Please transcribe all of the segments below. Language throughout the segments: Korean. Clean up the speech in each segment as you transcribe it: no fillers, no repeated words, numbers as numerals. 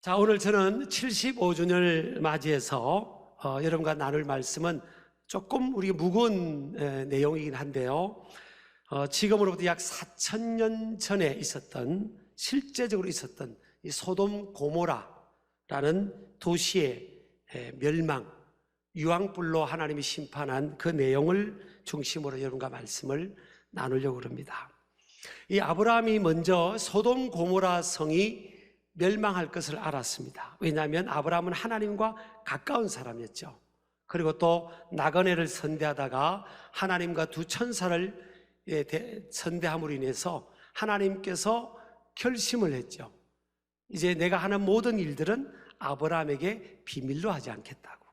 자, 오늘 저는 75주년을 맞이해서 여러분과 나눌 말씀은 조금 우리 무거운 내용이긴 한데요. 지금으로부터 약 4,000년 전에 있었던, 실제적으로 있었던 이 소돔 고모라라는 도시의 멸망, 유황불로 하나님이 심판한 그 내용을 중심으로 여러분과 말씀을 나누려고 합니다. 이 아브라함이 먼저 소돔 고모라 성이 멸망할 것을 알았습니다. 왜냐하면 아브라함은 하나님과 가까운 사람이었죠. 그리고 또 나그네를 선대하다가 하나님과 두 천사를 선대함으로 인해서 하나님께서 결심을 했죠. 이제 내가 하는 모든 일들은 아브라함에게 비밀로 하지 않겠다고.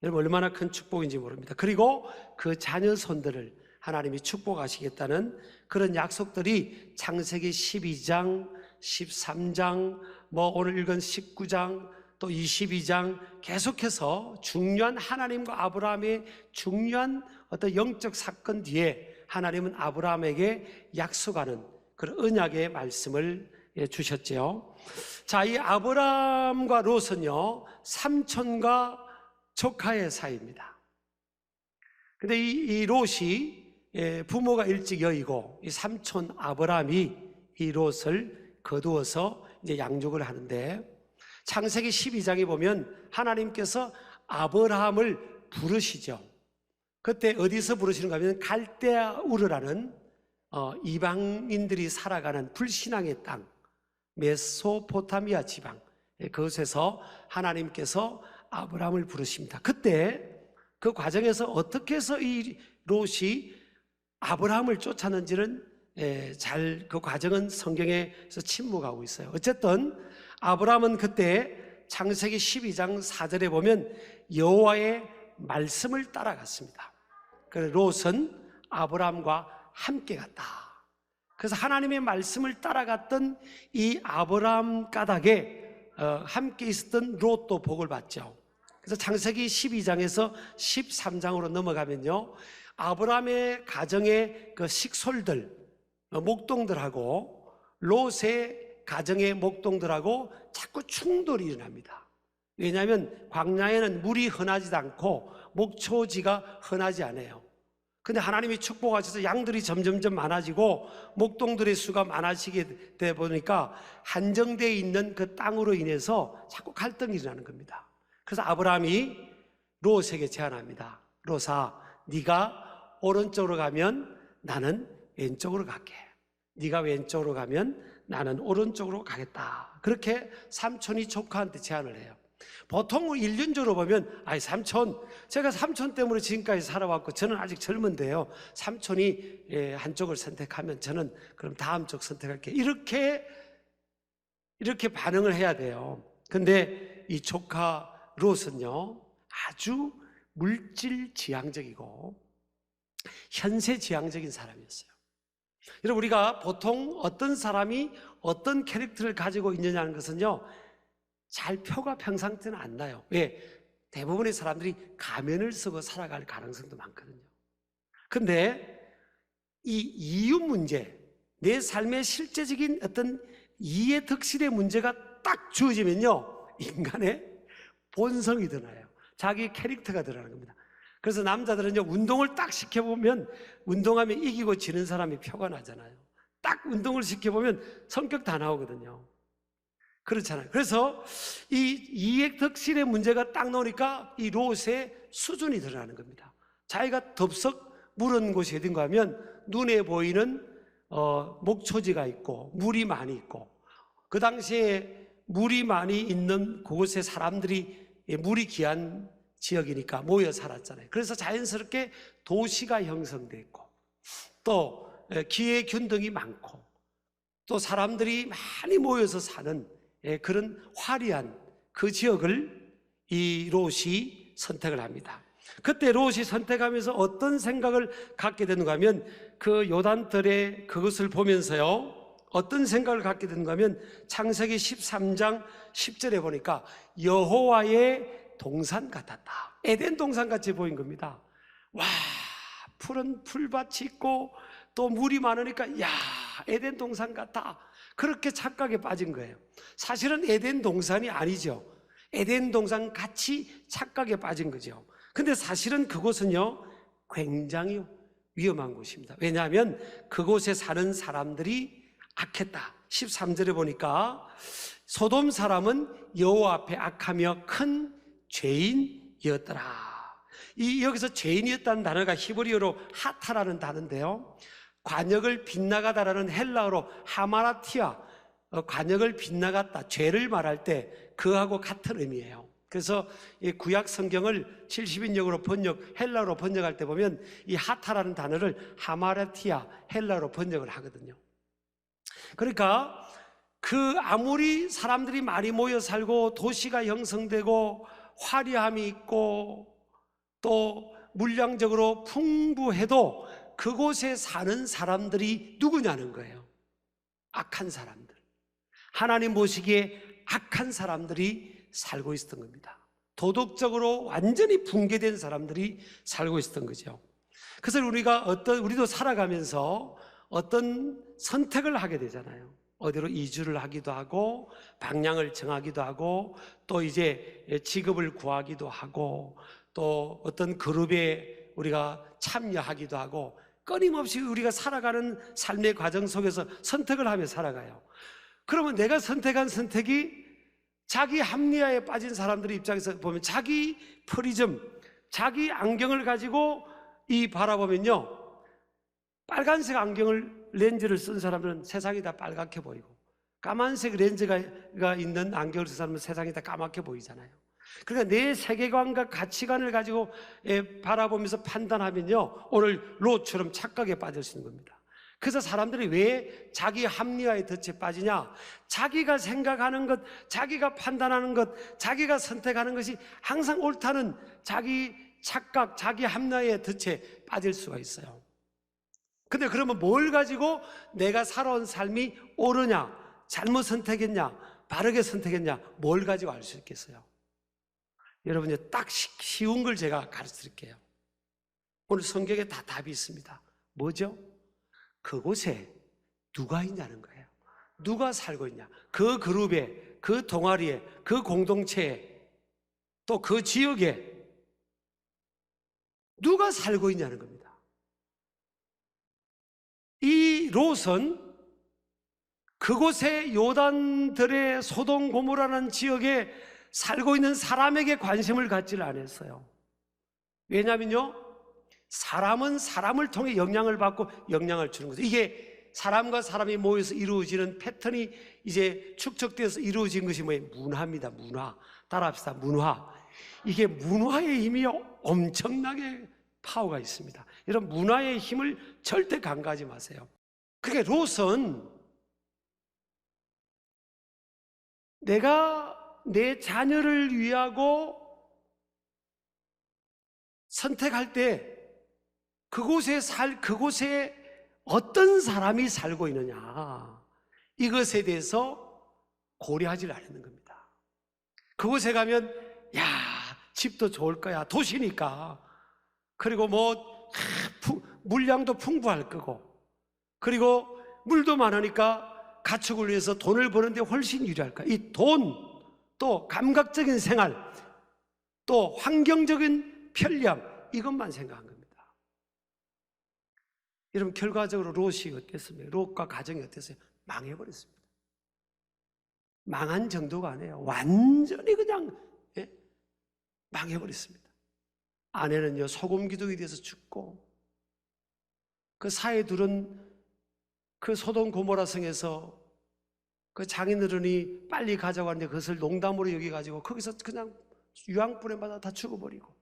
여러분 얼마나 큰 축복인지 모릅니다. 그리고 그 자녀 손들을 하나님이 축복하시겠다는 그런 약속들이 창세기 12장, 13장, 오늘 읽은 19장, 또 22장 계속해서 중요한 하나님과 아브라함의 중요한 어떤 영적 사건 뒤에 하나님은 아브라함에게 약속하는 그런 언약의 말씀을 주셨죠. 자, 이 아브라함과 롯은요, 삼촌과 조카의 사이입니다. 근데 이 롯이 부모가 일찍 여의고 이 삼촌 아브라함이 이 롯을 거두어서 이제 양육을 하는데, 창세기 12장에 보면 하나님께서 아브라함을 부르시죠. 그때 어디서 부르시는가 하면 갈대아 우르라는 이방인들이 살아가는 불신앙의 땅, 메소포타미아 지방, 그곳에서 하나님께서 아브라함을 부르십니다. 그때 그 과정에서 어떻게 해서 이 롯이 아브라함을 쫓았는지는 그 과정은 성경에서 침묵하고 있어요. 어쨌든 아브라함은 그때 창세기 12장 4절에 보면 여호와의 말씀을 따라갔습니다. 그래서 롯은 아브라함과 함께 갔다. 그래서 하나님의 말씀을 따라갔던 이 아브라함 까닭에 함께 있었던 롯도 복을 받죠. 그래서 창세기 12장에서 13장으로 넘어가면요, 아브라함의 가정의 그 식솔들, 목동들하고 롯의 가정의 목동들하고 자꾸 충돌이 일어납니다. 왜냐하면 광야에는 물이 흔하지도 않고 목초지가 흔하지 않아요. 근데 하나님이 축복하셔서 양들이 점점점 많아지고 목동들의 수가 많아지게 되다 보니까 한정되어 있는 그 땅으로 인해서 자꾸 갈등이 일어나는 겁니다. 그래서 아브라함이 롯에게 제안합니다. 롯아, 네가 오른쪽으로 가면 나는 왼쪽으로 갈게. 네가 왼쪽으로 가면 나는 오른쪽으로 가겠다. 그렇게 삼촌이 조카한테 제안을 해요. 보통 일륜적으로 보면, 아이 삼촌, 제가 삼촌 때문에 지금까지 살아왔고 저는 아직 젊은데요, 삼촌이 한쪽을 선택하면 저는 그럼 다음 쪽 선택할게, 이렇게 반응을 해야 돼요. 근데 이 조카 롯은요, 아주 물질지향적이고 현세지향적인 사람이었어요. 여러분, 우리가 보통 어떤 사람이 어떤 캐릭터를 가지고 있느냐는 것은요, 잘 표가 평상시는 안 나요. 왜? 대부분의 사람들이 가면을 쓰고 살아갈 가능성도 많거든요. 근데 이 이유 문제, 내 삶의 실제적인 어떤 이해 득실의 문제가 딱 주어지면요, 인간의 본성이 드러나요. 자기 캐릭터가 드러나는 겁니다. 그래서 남자들은요, 운동을 딱 시켜보면 운동하면 이기고 지는 사람이 표가 나잖아요. 딱 운동을 시켜보면 성격 다 나오거든요. 그렇잖아요. 그래서 이 이해득실의 문제가 딱 나오니까 이 롯의 수준이 드러나는 겁니다. 자기가 덥석 물은 곳이 어딘가 하면 눈에 보이는 목초지가 있고 물이 많이 있고, 그 당시에 물이 많이 있는 그곳에 사람들이 물이 귀한 지역이니까 모여 살았잖아요. 그래서 자연스럽게 도시가 형성됐고, 또 기회균등이 많고, 또 사람들이 많이 모여서 사는 그런 화려한 그 지역을 이 롯이 선택을 합니다. 그때 롯이 선택하면서 어떤 생각을 갖게 되는가 하면, 그 요단들의 그것을 보면서요, 어떤 생각을 갖게 되는가 하면, 창세기 13장 10절에 보니까 여호와의 동산 같았다. 에덴 동산 같이 보인 겁니다. 와, 푸른 풀밭이 있고 또 물이 많으니까, 야, 에덴 동산 같다. 그렇게 착각에 빠진 거예요. 사실은 에덴 동산이 아니죠. 에덴 동산 같이 착각에 빠진 거죠. 근데 사실은 그곳은요, 굉장히 위험한 곳입니다. 왜냐하면 그곳에 사는 사람들이 악했다. 13절에 보니까 소돔 사람은 여호와 앞에 악하며 큰 죄인이었더라. 여기서 죄인이었다는 단어가 히브리어로 하타라는 단어인데요, 관역을 빗나가다라는 헬라어로 하마라티아, 관역을 빗나갔다, 죄를 말할 때 그하고 같은 의미예요. 그래서 이 구약 성경을 70인역으로 헬라어로 번역할 때 보면 이 하타라는 단어를 하마라티아, 헬라어로 번역을 하거든요. 그러니까 아무리 사람들이 많이 모여 살고 도시가 형성되고 화려함이 있고 또 물량적으로 풍부해도 그곳에 사는 사람들이 누구냐는 거예요. 악한 사람들, 하나님 보시기에 악한 사람들이 살고 있었던 겁니다. 도덕적으로 완전히 붕괴된 사람들이 살고 있었던 거죠. 그래서 우리도 살아가면서 어떤 선택을 하게 되잖아요. 어디로 이주를 하기도 하고 방향을 정하기도 하고 또 이제 직업을 구하기도 하고 또 어떤 그룹에 우리가 참여하기도 하고 끊임없이 우리가 살아가는 삶의 과정 속에서 선택을 하며 살아가요. 그러면 내가 선택한 선택이 자기 합리화에 빠진 사람들의 입장에서 보면 자기 프리즘, 자기 안경을 가지고 바라보면요, 빨간색 렌즈를 쓴 사람들은 세상이 다 빨갛게 보이고 까만색 렌즈가 있는 안경을 쓴 사람은 세상이 다 까맣게 보이잖아요. 그러니까 내 세계관과 가치관을 가지고 바라보면서 판단하면요, 오늘 롯처럼 착각에 빠질 수 있는 겁니다. 그래서 사람들이 왜 자기 합리화의 덫에 빠지냐? 자기가 생각하는 것, 자기가 판단하는 것, 자기가 선택하는 것이 항상 옳다는 자기 착각, 자기 합리화의 덫에 빠질 수가 있어요. 근데 그러면 뭘 가지고 내가 살아온 삶이 옳으냐, 잘못 선택했냐, 바르게 선택했냐, 뭘 가지고 알 수 있겠어요? 여러분이 딱 쉬운 걸 제가 가르쳐 드릴게요. 오늘 성경에 다 답이 있습니다. 뭐죠? 그곳에 누가 있냐는 거예요. 누가 살고 있냐? 그 그룹에, 그 동아리에, 그 공동체에, 또 그 지역에 누가 살고 있냐는 겁니다. 이 롯은 그곳에 요단들의 소돔 고모라는 지역에 살고 있는 사람에게 관심을 갖지를 않았어요. 왜냐하면요, 사람은 사람을 통해 영향을 받고 영향을 주는 거죠. 이게 사람과 사람이 모여서 이루어지는 패턴이 이제 축적되어서 이루어진 것이 뭐예요? 문화입니다. 문화. 따라합시다. 문화. 이게 문화의 힘이 엄청나게 파워가 있습니다. 이런 문화의 힘을 절대 간과하지 마세요. 그러니까 롯은 내가 내 자녀를 위하고 선택할 때 그곳에 어떤 사람이 살고 있느냐, 이것에 대해서 고려하지 않는 겁니다. 그곳에 가면 집도 좋을 거야, 도시니까. 그리고 물량도 풍부할 거고, 그리고 물도 많으니까 가축을 위해서 돈을 버는데 훨씬 유리할 거야. 이 돈, 또 감각적인 생활, 또 환경적인 편리함, 이것만 생각한 겁니다. 여러분, 결과적으로 롯이 어땠습니까? 롯과 가정이 어땠어요? 망해버렸습니다. 망한 정도가 아니에요. 완전히 그냥 망해버렸습니다. 아내는요, 소금 기둥에 대해서 죽고, 그 사회 둘은 그 소돔 고모라 성에서 그 장인어른이 빨리 가자고 하는데 그것을 농담으로 여겨가지고 거기서 그냥 유황불에 맞아 다 죽어버리고,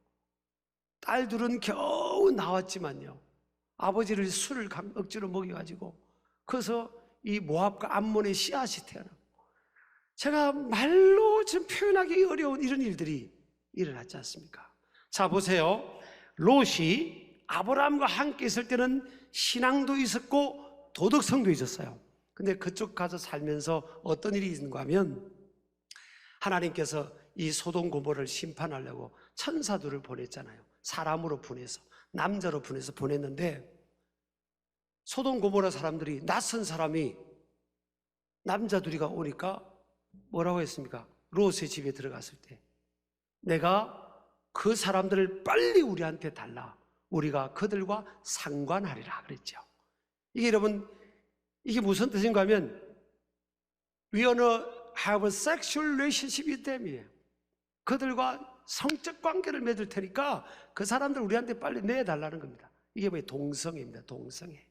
딸들은 겨우 나왔지만요, 아버지를 술을 억지로 먹여가지고 그래서 이 모압과 암몬의 씨앗이 태어나고, 제가 말로 좀 표현하기 어려운 이런 일들이 일어났지 않습니까? 자, 보세요. 롯이 아브라함과 함께 있을 때는 신앙도 있었고 도덕성도 있었어요. 근데 그쪽 가서 살면서 어떤 일이 있는가 하면, 하나님께서 이 소돔 고모를 심판하려고 천사들을 보냈잖아요. 사람으로 보내서, 남자로 보냈는데 소돔 고모라 사람들이, 낯선 사람이, 남자 둘이가 오니까 뭐라고 했습니까? 롯의 집에 들어갔을 때, 내가 그 사람들을 빨리 우리한테 달라, 우리가 그들과 상관하리라 그랬죠. 이게 여러분, 이게 무슨 뜻인가 하면 We wanna have a sexual relationship with them이에요. 그들과 성적 관계를 맺을 테니까 그 사람들 우리한테 빨리 내달라는 겁니다. 이게 뭐예요? 동성애입니다. 동성애.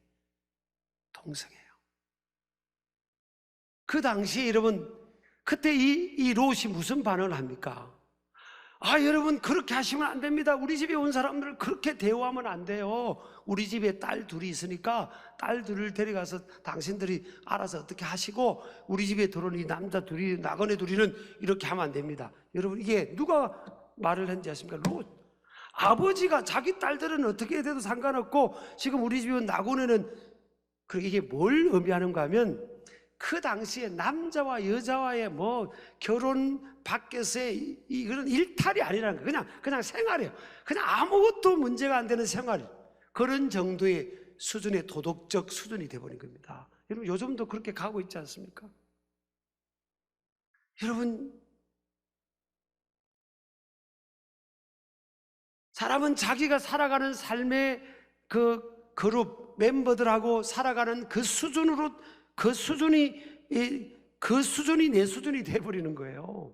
동성애예요. 그 당시에 여러분, 그때 이 롯이 무슨 반응을 합니까? 여러분, 그렇게 하시면 안 됩니다. 우리 집에 온 사람들을 그렇게 대우하면 안 돼요. 우리 집에 딸 둘이 있으니까 딸 둘을 데려가서 당신들이 알아서 어떻게 하시고, 우리 집에 들어온 이 남자 둘이, 나그네 둘이는 이렇게 하면 안 됩니다. 여러분, 이게 누가 말을 했는지 아십니까? 롯. 아버지가 자기 딸들은 어떻게 돼도 상관없고 지금 우리 집에 온 나그네는, 이게 뭘 의미하는가 하면 그 당시에 남자와 여자와의 결혼 밖에서의 그런 일탈이 아니라는 거예요. 그냥 생활이에요. 그냥 아무것도 문제가 안 되는 생활. 그런 정도의 수준의 도덕적 수준이 되어버린 겁니다. 여러분, 요즘도 그렇게 가고 있지 않습니까? 여러분, 사람은 자기가 살아가는 삶의 그 그룹 멤버들하고 살아가는 그 수준으로, 그 수준이 내 수준이 돼버리는 거예요.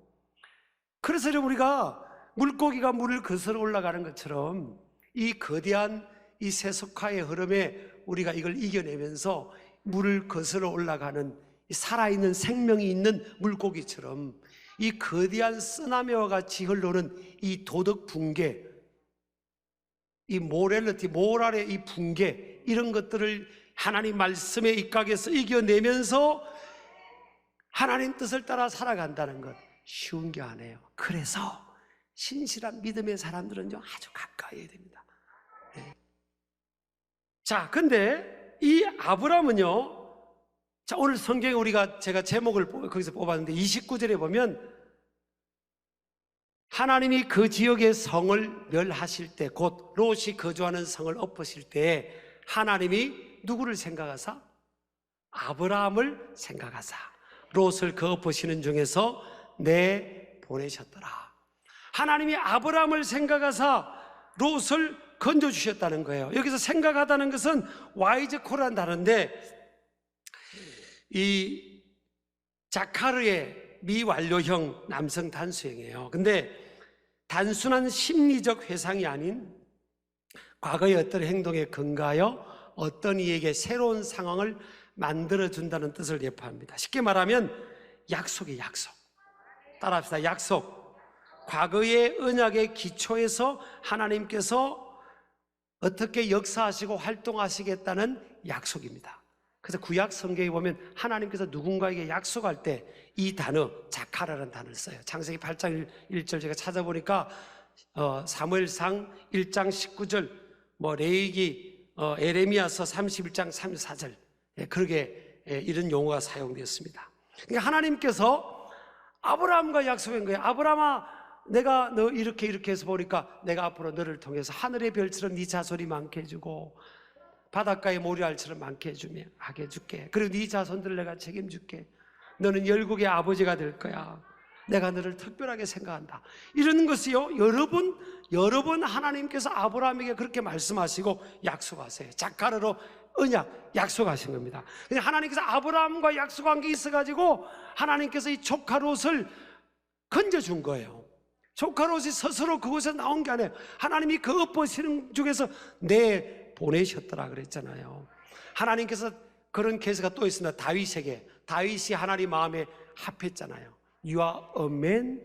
그래서 우리가 물고기가 물을 거슬러 올라가는 것처럼 이 거대한 이 세속화의 흐름에 우리가 이걸 이겨내면서 물을 거슬러 올라가는, 살아있는 생명이 있는 물고기처럼 이 거대한 쓰나미와 같이 흘러오는 이 도덕 붕괴, 이 모랄의 이 붕괴, 이런 것들을 하나님 말씀에 입각해서 이겨내면서 하나님 뜻을 따라 살아간다는 것, 쉬운 게 아니에요. 그래서 신실한 믿음의 사람들은요, 아주 가까이 해야 됩니다. 네. 자, 근데 이 아브라함은요, 자, 오늘 성경에 제가 제목을 거기서 뽑았는데 29절에 보면 하나님이 그 지역의 성을 멸하실 때, 곧 롯이 거주하는 성을 엎으실 때 하나님이 누구를 생각하사? 아브라함을 생각하사 롯을 그 엎으시는 중에서 내보내셨더라. 하나님이 아브라함을 생각하사 롯을 건져주셨다는 거예요. 여기서 생각하다는 것은 와이즈코라는 단어인데, 이 자카르의 미완료형 남성 단수형이에요. 근데 단순한 심리적 회상이 아닌 과거의 어떤 행동에 근거하여 어떤 이에게 새로운 상황을 만들어준다는 뜻을 내포합니다. 쉽게 말하면 약속이에요. 약속. 따라합시다. 약속. 과거의 언약의 기초에서 하나님께서 어떻게 역사하시고 활동하시겠다는 약속입니다. 그래서 구약 성경에 보면 하나님께서 누군가에게 약속할 때 이 단어 자카라라는 단어를 써요. 창세기 8장 1절 제가 찾아보니까 사무엘상 1장 19절, 레위기 에레미야서 31장 34절, 그렇게 이런 용어가 사용되었습니다. 그러니까 하나님께서 아브라함과 약속한 거예요. 아브라함아, 내가 너 이렇게 해서 보니까 내가 앞으로 너를 통해서 하늘의 별처럼 네 자손이 많게 해주고 바닷가의 모래알처럼 많게 하게 해줄게. 그리고 네 자손들을 내가 책임줄게. 너는 열국의 아버지가 될 거야. 내가 너를 특별하게 생각한다. 이런 것이요, 여러 번 하나님께서 아브라함에게 그렇게 말씀하시고 약속하세요. 자카르로 언약 약속하신 겁니다. 그냥 하나님께서 아브라함과 약속한 게 있어가지고 하나님께서 이 조카 롯을 건져준 거예요. 조카 롯이 스스로 그곳에서 나온 게 아니에요. 하나님이 그 엎으시는 중에서 보내셨더라 그랬잖아요. 하나님께서 그런 케이스가 또 있습니다. 다윗이 하나님 마음에 합했잖아요. You are a man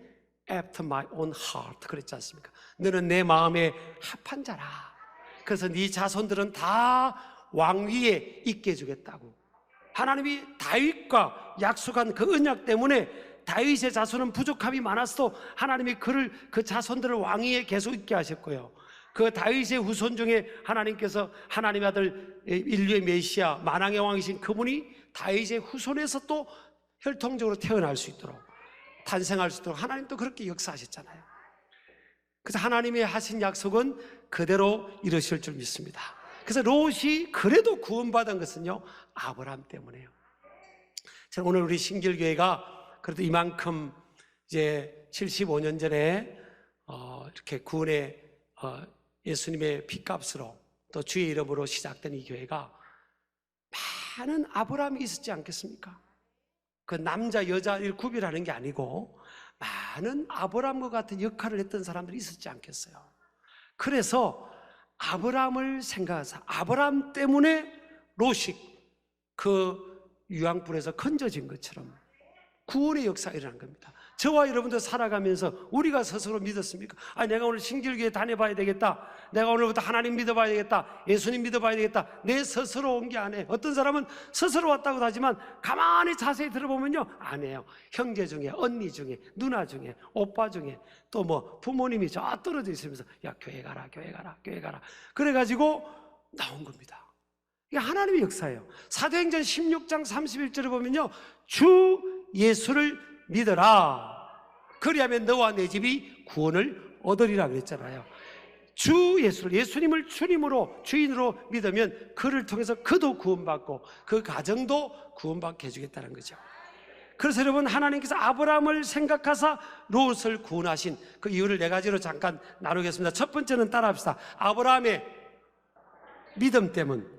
after my own heart 그랬지 않습니까? 너는 내 마음에 합한 자라. 그래서 네 자손들은 다 왕위에 있게 해주겠다고. 하나님이 다윗과 약속한 그 언약 때문에 다윗의 자손은 부족함이 많았어도 하나님이 그 자손들을 왕위에 계속 있게 하셨고요. 그 다윗의 후손 중에 하나님께서 하나님의 아들 인류의 메시아 만왕의 왕이신 그분이 다윗의 후손에서 또 혈통적으로 태어날 수 있도록, 탄생할 수 있도록 하나님 또 그렇게 역사하셨잖아요. 그래서 하나님이 하신 약속은 그대로 이루실 줄 믿습니다. 그래서 롯이 그래도 구원받은 것은요, 아브라함 때문에요. 저는 오늘 우리 신길교회가 그래도 이만큼 이제 75년 전에 이렇게 구원의 예수님의 피값으로 또 주의 이름으로 시작된 이 교회가 많은 아브라함이 있었지 않겠습니까? 그 남자 여자를 구별하는 게 아니고 많은 아브라함과 같은 역할을 했던 사람들이 있었지 않겠어요? 그래서 아브라함을 생각해서 아브라함 때문에 롯이 그 유황불에서 건져진 것처럼 구원의 역사가 일어난 겁니다. 저와 여러분도 살아가면서 우리가 스스로 믿었습니까? 내가 오늘 신길교회 다녀봐야 되겠다, 내가 오늘부터 하나님 믿어봐야 되겠다, 예수님 믿어봐야 되겠다, 내 스스로 온 게 아니에요. 어떤 사람은 스스로 왔다고 하지만 가만히 자세히 들어보면요, 아니에요. 형제 중에, 언니 중에, 누나 중에, 오빠 중에, 또 뭐 부모님이 저 떨어져 있으면서 야, 교회 가라, 교회 가라, 교회 가라, 그래가지고 나온 겁니다. 이게 하나님의 역사예요. 사도행전 16장 31절에 보면요, 주 예수를 믿어라, 그리하면 너와 내 집이 구원을 얻으리라 그랬잖아요. 주 예수를, 예수님을 주님으로, 주인으로 믿으면 그를 통해서 그도 구원받고 그 가정도 구원받게 해주겠다는 거죠. 그래서 여러분, 하나님께서 아브라함을 생각하사 롯을 구원하신 그 이유를 네 가지로 잠깐 나누겠습니다. 첫 번째는 따라합시다. 아브라함의 믿음 때문.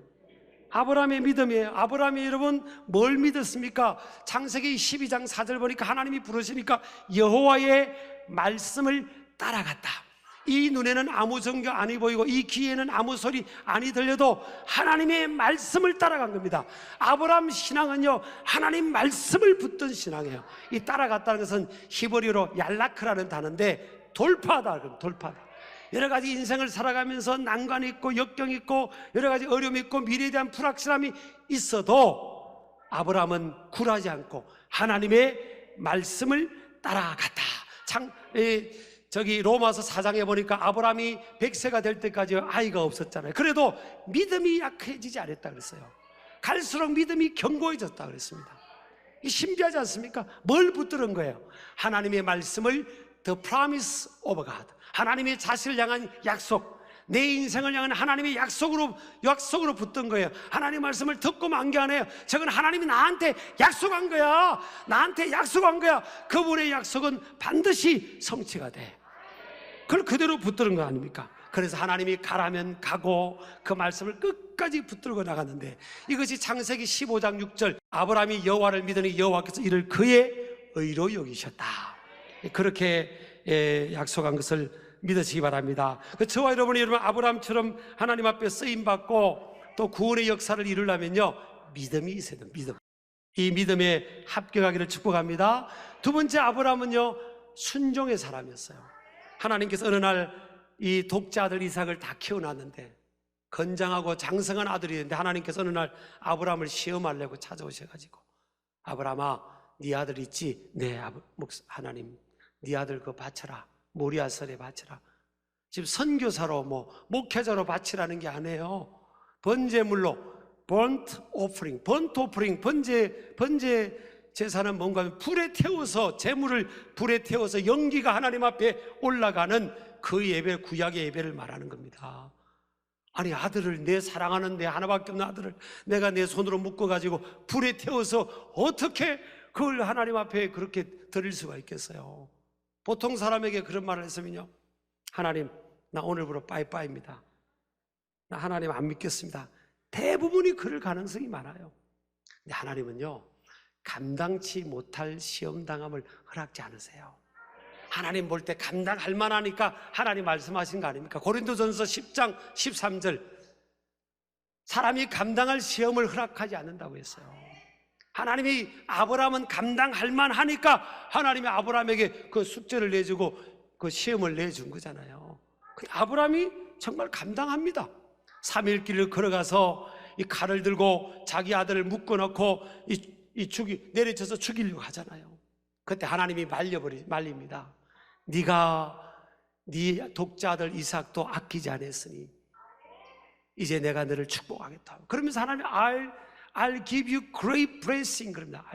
아브라함의 믿음이에요. 아브라함이 여러분 뭘 믿었습니까? 창세기 12장 4절 보니까 하나님이 부르시니까 여호와의 말씀을 따라갔다. 이 눈에는 아무 정교 아니 보이고 이 귀에는 아무 소리 아니 들려도 하나님의 말씀을 따라간 겁니다. 아브라함 신앙은요, 하나님 말씀을 붙든 신앙이에요. 이 따라갔다는 것은 히브리어로 얄라크라는 단어인데 돌파하다, 돌파하다. 여러 가지 인생을 살아가면서 난관이 있고 역경이 있고 여러 가지 어려움이 있고 미래에 대한 불확실함이 있어도 아브라함은 굴하지 않고 하나님의 말씀을 따라갔다. 저기 로마서 4장에 보니까 아브라함이 100세가 될 때까지 아이가 없었잖아요. 그래도 믿음이 약해지지 않았다 그랬어요. 갈수록 믿음이 견고해졌다 그랬습니다. 이 신비하지 않습니까? 뭘 붙들은 거예요? 하나님의 말씀을 The promise of God, 하나님의 자신을 향한 약속, 내 인생을 향한 하나님의 약속으로 붙든 거예요. 하나님의 말씀을 듣고만 게 아니에요. 저건 하나님이 나한테 약속한 거야. 나한테 약속한 거야. 그분의 약속은 반드시 성취가 돼. 그걸 그대로 붙드는 거 아닙니까? 그래서 하나님이 가라면 가고 그 말씀을 끝까지 붙들고 나갔는데, 이것이 창세기 15장 6절, 아브라함이 여호와를 믿으니 여호와께서 이를 그의 의로 여기셨다. 그렇게 약속한 것을 믿으시기 바랍니다. 저와 여러분 아브라함처럼 하나님 앞에 쓰임받고 또 구원의 역사를 이루려면요, 믿음이 있어야 돼요. 믿음. 이 믿음에 합격하기를 축복합니다. 두 번째, 아브라함은요, 순종의 사람이었어요. 하나님께서 어느 날 이 독자 아들 이삭을 다 키워놨는데 건장하고 장성한 아들이었는데 하나님께서 어느 날 아브라함을 시험하려고 찾아오셔가지고, 아브라함아, 네 아들 있지? 네, 하나님, 네 아들 그거 바쳐라. 모리아설에 바치라. 지금 선교사로 목회자로 바치라는 게 아니에요. 번제물로, burnt offering, 번제 제사는 뭔가 하면 불에 태워서, 제물을 불에 태워서 연기가 하나님 앞에 올라가는 그 예배, 구약의 예배를 말하는 겁니다. 아니, 아들을, 내 사랑하는 내 하나밖에 없는 아들을 내가 내 손으로 묶어가지고 불에 태워서 어떻게 그걸 하나님 앞에 그렇게 드릴 수가 있겠어요? 보통 사람에게 그런 말을 했으면요, 하나님, 나 오늘부로 빠이빠이입니다. 나 하나님 안 믿겠습니다. 대부분이 그럴 가능성이 많아요. 근데 하나님은요, 감당치 못할 시험당함을 허락지 않으세요. 하나님 볼 때 감당할 만하니까 하나님 말씀하신 거 아닙니까? 고린도전서 10장 13절, 사람이 감당할 시험을 허락하지 않는다고 했어요. 하나님이 아브라함은 감당할 만하니까 하나님이 아브라함에게 그 숙제를 내주고 그 시험을 내준 거잖아요. 아브라함이 정말 감당합니다. 3일 길을 걸어가서 이 칼을 들고 자기 아들을 묶어놓고 내려쳐서 죽이려고 하잖아요. 그때 하나님이 말립니다. 네가 네 독자 아들 이삭도 아끼지 않았으니 이제 내가 너를 축복하겠다. 그러면서 하나님이 I'll give you great blessing, 그럽니다.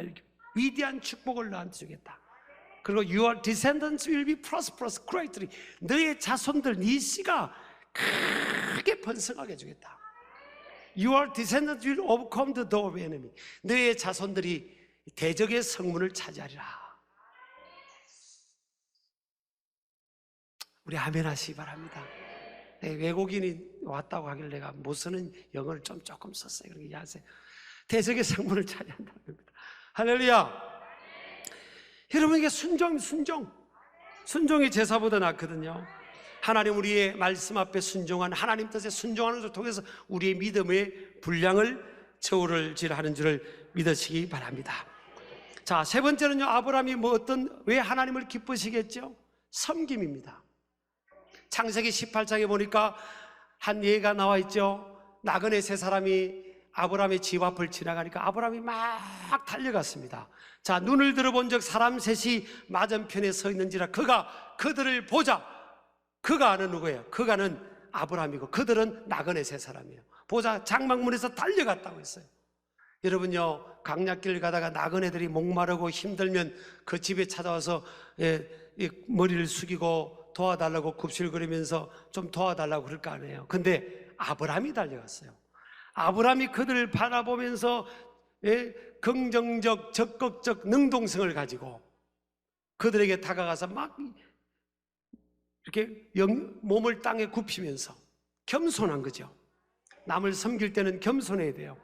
위대한 축복을 너한테 주겠다. 그리고 your descendants will be prosperous greatly. 너의 자손들, 네 씨가 크게 번성하게 해주겠다. Your descendants will overcome the door of enemy. 너의 자손들이 대적의 성문을 차지하리라. 우리 아멘 하시기 바랍니다. 네, 외국인이 왔다고 하길래 내가 못 쓰는 영어를 조금 썼어요. 그러니까 이해하세요. 대적의 성문을 차지한다는 겁니다. 할렐루야. 여러분, 이게 순종이 제사보다 낫거든요. 하나님 우리의 말씀 앞에 순종한, 하나님 뜻에 순종하는 것을 통해서 우리의 믿음의 분량을 저울질하는 줄을 믿으시기 바랍니다. 자, 세 번째는요, 아브라함이 왜 하나님을 기쁘시겠죠? 섬김입니다. 창세기 18장에 보니까 한 예가 나와 있죠. 나그네 세 사람이 아브라함의 집 앞을 지나가니까 아브라함이 막 달려갔습니다. 자, 눈을 들어본 적 사람 셋이 맞은편에 서 있는지라 그가 그들을 보자. 그가는 누구예요? 그가는 아브라함이고 그들은 나그네 세 사람이에요. 보자 장막문에서 달려갔다고 했어요. 여러분요, 강약길을 가다가 나그네들이 목마르고 힘들면 그 집에 찾아와서 머리를 숙이고 도와달라고 굽실거리면서 좀 도와달라고 그럴 거 아니에요. 근데 아브라함이 달려갔어요. 아브라함이 그들을 바라보면서 긍정적, 적극적 능동성을 가지고 그들에게 다가가서 막 이렇게 몸을 땅에 굽히면서 겸손한 거죠. 남을 섬길 때는 겸손해야 돼요.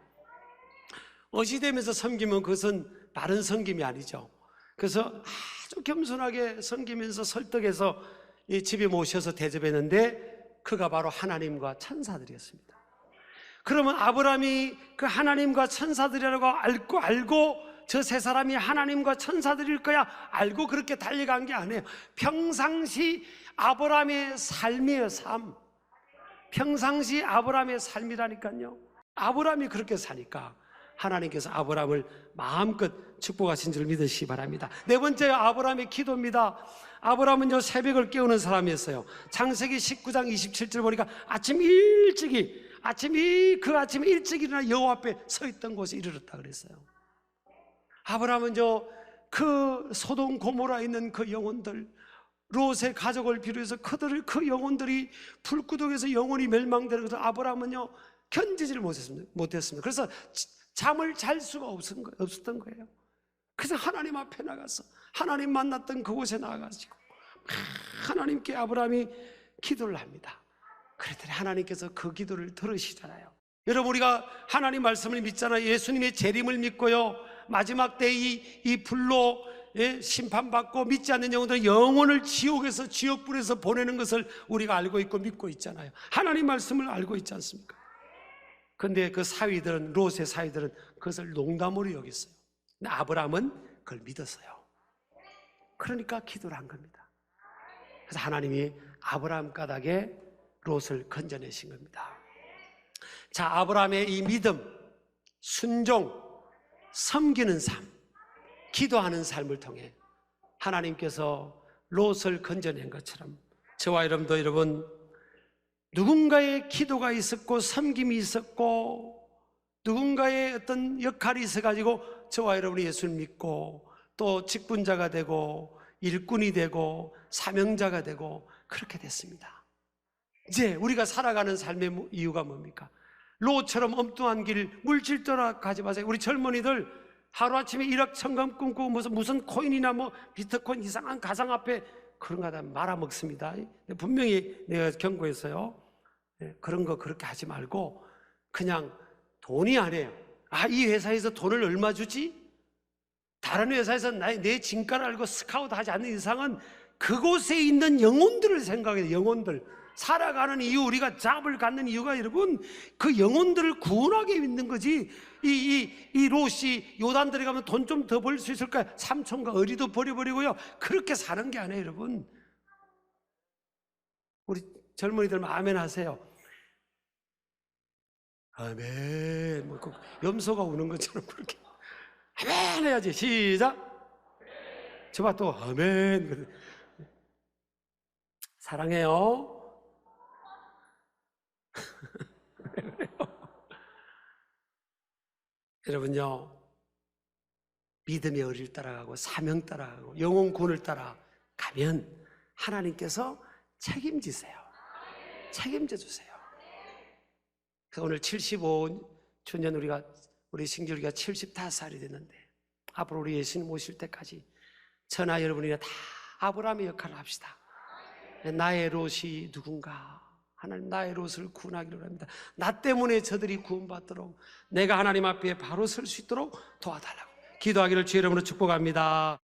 어시되면서 섬기면 그것은 바른 섬김이 아니죠. 그래서 아주 겸손하게 섬기면서 설득해서 이 집에 모셔서 대접했는데 그가 바로 하나님과 천사들이었습니다. 그러면 아브라함이 그 하나님과 천사들이라고 알고 저 세 사람이 하나님과 천사들일 거야 알고 그렇게 달려간 게 아니에요. 평상시 아브라함의 삶이에요. 삶. 평상시 아브라함의 삶이라니까요. 아브라함이 그렇게 사니까 하나님께서 아브라함을 마음껏 축복하신 줄 믿으시기 바랍니다. 네 번째, 아브라함의 기도입니다. 아브라함은요, 새벽을 깨우는 사람이었어요. 창세기 19장 27절 보니까 아침 일찍 일어나 여호와 앞에 서 있던 곳에 이르렀다 그랬어요. 아브라함은요, 그 소돔 고모라에 있는 그 영혼들, 롯의 가족을 비롯해서 그 영혼들이 불구덩이에서 영혼이 멸망되는 것을 아브라함은요 견디지를 못했습니다. 그래서 잠을 잘 수가 없었던 거예요. 그래서 하나님 앞에 나가서 하나님 만났던 그곳에 나가가지고 하나님께 아브라함이 기도를 합니다. 그랬더니 하나님께서 그 기도를 들으시잖아요. 여러분, 우리가 하나님 말씀을 믿잖아요. 예수님의 재림을 믿고요, 마지막 때 이 불로 심판받고 믿지 않는 영혼들은 영혼을 지옥에서 지옥불에서 보내는 것을 우리가 알고 있고 믿고 있잖아요. 하나님 말씀을 알고 있지 않습니까? 근데 그 사위들은, 롯의 사위들은 그것을 농담으로 여겼어요. 근데 아브라함은 그걸 믿었어요. 그러니까 기도를 한 겁니다. 그래서 하나님이 아브라함 까닭에 롯을 건져내신 겁니다. 자, 아브라함의 이 믿음, 순종, 섬기는 삶, 기도하는 삶을 통해 하나님께서 롯을 건져낸 것처럼 저와 여러분, 누군가의 기도가 있었고 섬김이 있었고 누군가의 어떤 역할이 있어가지고 저와 여러분이 예수를 믿고 또 직분자가 되고 일꾼이 되고 사명자가 되고 그렇게 됐습니다. 이제 우리가 살아가는 삶의 이유가 뭡니까? 롯처럼 엉뚱한 길, 물질 떠나가지 마세요. 우리 젊은이들 하루아침에 1억 천금 꿈꾸고 무슨 코인이나 비트코인 이상한 가상화폐 그런 거 다 말아먹습니다. 분명히 내가 경고했어요. 그런 거 그렇게 하지 말고 그냥 돈이 아니에요. 이 회사에서 돈을 얼마 주지? 다른 회사에서 내 진가를 알고 스카우트 하지 않는 이상은 그곳에 있는 영혼들을 생각해요. 영혼들. 살아가는 이유, 우리가 잡을 갖는 이유가 여러분 그 영혼들을 구원하게 있는 거지. 이 롯이 요단 들어가면 돈 좀 더 벌 수 있을까요? 삼촌과 어리도 버려버리고요 그렇게 사는 게 아니에요. 여러분, 우리 젊은이들 아멘 하세요. 아멘. 염소가 우는 것처럼 그렇게 아멘 해야지. 시작. 저봐 또 아멘. 사랑해요. 여러분요, 믿음의 의리를 따라가고 사명 따라가고 영혼 구원을 따라가면 하나님께서 책임지세요. 책임져 주세요. 그래서 오늘 75주년 우리 신규리가 75살이 됐는데 앞으로 우리 예수님 오실 때까지 저나 여러분이나 다 아브라함의 역할을 합시다. 나의 롯이 누군가? 하나님 나의 롯을 구원하기를 합니다. 나 때문에 저들이 구원받도록 내가 하나님 앞에 바로 설 수 있도록 도와달라고 기도하기를 주의 이름으로 축복합니다.